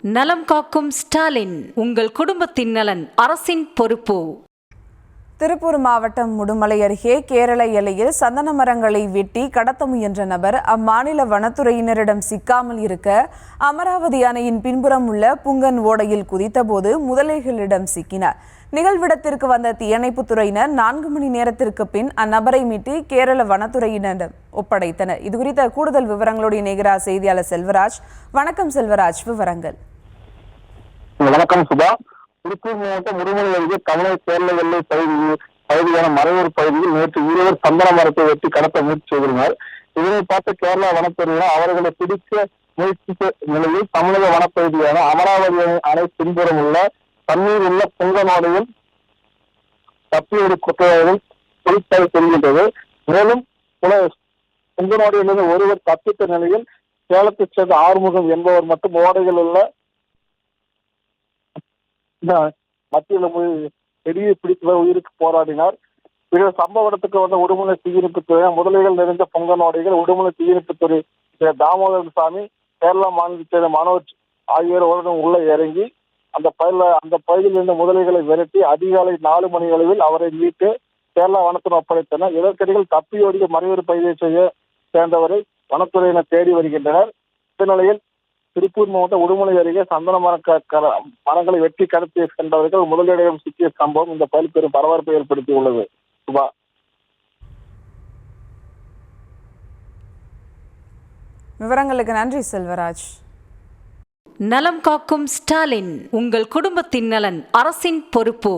நலம் காக்கும் ஸ்டாலின், உங்கள் குடும்பத்தின் நலன் அரசின் பொறுப்பு. திருப்பூர் மாவட்டம் முடுமலை அருகே கேரள எல்லையில் சந்தன மரங்களை வெட்டி கடத்த முயன்ற நபர் அம்மாநில வனத்துறையினரிடம் சிக்காமல் இருக்க அமராவதி அணையின் பின்புறம் உள்ள புங்கன் ஓடையில் குதித்தபோது முதலைகளிடம் சிக்கினார். நிகழ்விடத்திற்கு வந்த தீயணைப்புத்துறையினர் 4 மணி நேரத்திற்கு பின் அந்நபரை மீட்டு கேரள வனத்துறையினரிடம் ஒப்படைத்தனர். இதுகுறித்த கூடுதல் விவரங்களோடு இணைகிறார் செய்தியாளர் செல்வராஜ். வணக்கம் செல்வராஜ், விவரங்கள். வணக்கம் சுபா. திருப்பூர் மாவட்டம் முடுமலை அருகே தமிழக கேரள எல்லை பகுதியான மறையூர் பகுதியில் நேற்று இருவர் சந்தன மரத்தை வெட்டி கடத்த முயற்சி செய்திருந்தார். இதனை பார்த்த கேரளா வனத்துறையினர் அவர்களை பிடிக்க முயற்சித்த நிலையில் தமிழக வனப்பகுதியான அமராவதி அணை பின்புறம் உள்ள தண்ணீர் உள்ள புங்கனோடையில் தப்பியோடு குற்றவாளிகள் தொழிற்சாலை செல்கின்றது. மேலும் புங்கனோடையிலிருந்து ஒருவர் தப்பித்த நிலையில் சேலத்தைச் சேர்ந்த ஆறுமுகம் என்பவர் மட்டும் ஓடைகள் உள்ள மத்தியில் பெரிய பிடித்த உயிருக்கு போராடினார். பிறகு சம்பவ இடத்துக்கு வந்த உடுமலை தீயணைப்புத்துறை முதலைகள் நிறைந்த பொங்கனோடைகள் உடுமலை தீயணைப்புத்துறை தாமோதரன் சாமி, கேரளா மாநிலத்தைச் சேர்ந்த மனோஜ் ஆகியோருடன் உள்ள இறங்கி அந்த பகுதியில் இருந்த முதலைகளை விரட்டி அதிகாலை 4 மணி அளவில் அவரை மீட்டு கேரளா வனத்துறை ஒப்படைத்தனர். இதற்கிடையில் தப்பியோடிய மறையூர் பகுதியை சேர்ந்தவரை வனத்துறையினர் தேடி வருகின்றனர். இந்த நிலையில் திருப்பூர் மாவட்டம் உடுமலை அருகே சந்தன மரங்களை வெட்டி கடத்தி சென்றவர்கள் முதலிடம் சிக்கிய சம்பவம் இந்த பகுதியில் பெரும் பரபரப்பை ஏற்படுத்தியுள்ளது. சுபா, விவரங்களுக்கு நன்றி செல்வராஜ். நலம் காக்கும் ஸ்டாலின், உங்கள் குடும்பத்தின் நலன் அரசின் பொறுப்பு.